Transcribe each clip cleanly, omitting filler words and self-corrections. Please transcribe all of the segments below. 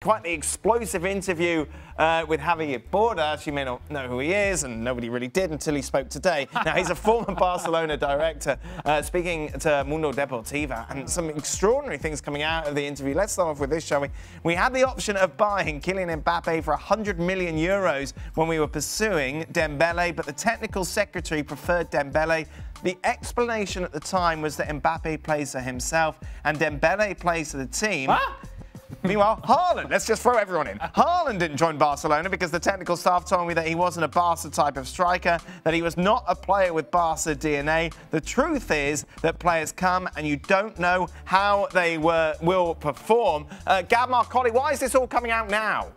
Quite the explosive interview with Javier Bordas. You may not know who he is, and nobody really did until he spoke today. Now, he's a former Barcelona director speaking to Mundo Deportivo, and some extraordinary things coming out of the interview. Let's start off with this, shall we? We had the option of buying Kylian Mbappe for 100 million euros when we were pursuing Dembele, but the technical secretary preferred Dembele. The explanation at the time was that Mbappe plays for himself and Dembele plays for the team. Huh? Meanwhile, Haaland, let's just throw everyone in. Haaland didn't join Barcelona because the technical staff told me that he wasn't a Barca type of striker, that he was not a player with Barca DNA. The truth is that players come and you don't know how they will perform. Gab Marcotti, why is this all coming out now?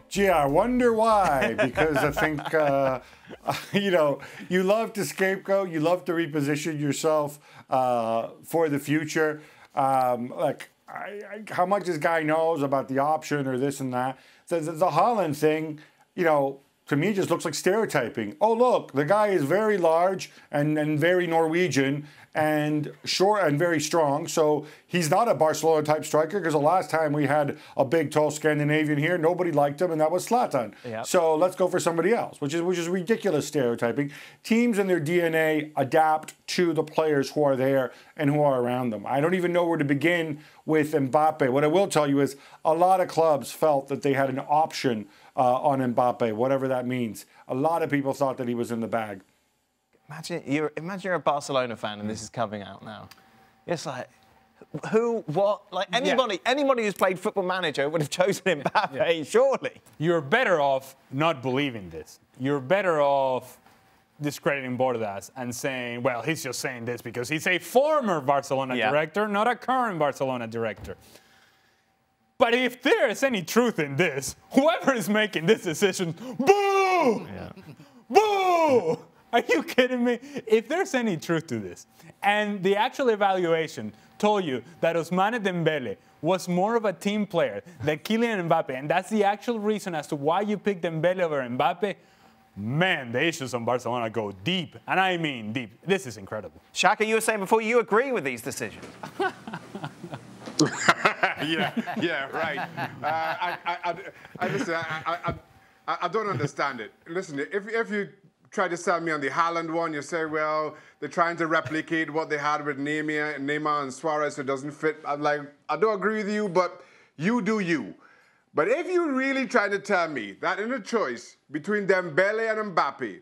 Gee, I wonder why, because I think, you love to scapegoat, you love to reposition yourself for the future. How much this guy knows about the option or this and that. The Haaland thing, to me just looks like stereotyping. Oh, look, the guy is very large and very Norwegian and short and very strong. So he's not a Barcelona type striker, because the last time we had a big, tall Scandinavian here, nobody liked him, and that was Zlatan. Yep. So let's go for somebody else, which is ridiculous stereotyping. Teams in their DNA adapt to the players who are there and who are around them. I don't even know where to begin with Mbappe. What I will tell you is a lot of clubs felt that they had an option on Mbappe, whatever that means. A lot of people thought that he was in the bag. Imagine you're a Barcelona fan and this is coming out now. It's like, who, what? Like anybody who's played Football Manager would have chosen Mbappe, surely. You're better off not believing this. You're better off discrediting Bordas and saying, well, he's just saying this because he's a former Barcelona director, not a current Barcelona director. But if there is any truth in this, whoever is making this decision, boo! Boo! Are you kidding me? If there's any truth to this, and the actual evaluation told you that Ousmane Dembele was more of a team player than Kylian Mbappe, and that's the actual reason as to why you picked Dembele over Mbappe, man, the issues on Barcelona go deep, and I mean deep. This is incredible. Shaka, you were saying before you agree with these decisions. yeah, right. Listen, I don't understand it. Listen, if you try to sell me on the Haaland one, you say, well, they're trying to replicate what they had with Neymar and Suarez, so it doesn't fit. I'm like, I don't agree with you, but you do you. But if you really try to tell me that in a choice between Dembele and Mbappe,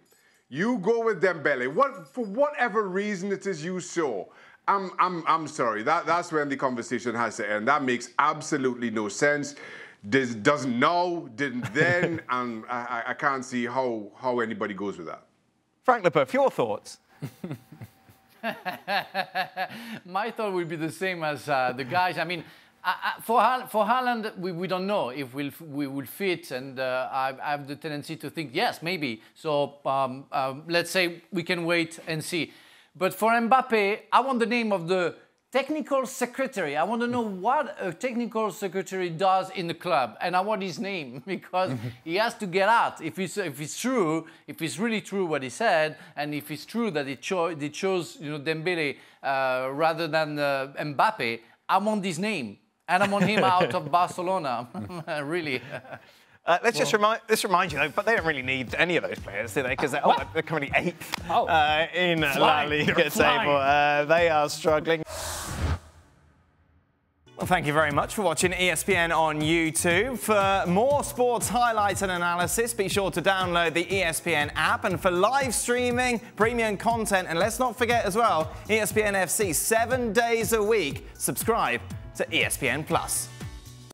you go with Dembele, for whatever reason it is you saw, I'm sorry. That's when the conversation has to end. That makes absolutely no sense. This doesn't know, didn't then, and I can't see how anybody goes with that. Frank Leboeuf, your thoughts? My thought would be the same as the guys. I mean, for Haaland, we don't know if we will fit, and I have the tendency to think, yes, maybe. So let's say we can wait and see. But for Mbappe, I want the name of the technical secretary. I want to know what a technical secretary does in the club, and I want his name, because he has to get out. If it's true, if it's really true what he said, and if it's true that they chose Dembele rather than Mbappe, I want his name, and I want him out of Barcelona. Really. Let's remind you, though, but they don't really need any of those players, do they? Because they're currently 8th in La Liga table. They are struggling. Well, thank you very much for watching ESPN on YouTube. For more sports highlights and analysis, be sure to download the ESPN app. And for live streaming, premium content, and let's not forget as well, ESPN FC 7 days a week. Subscribe to ESPN+.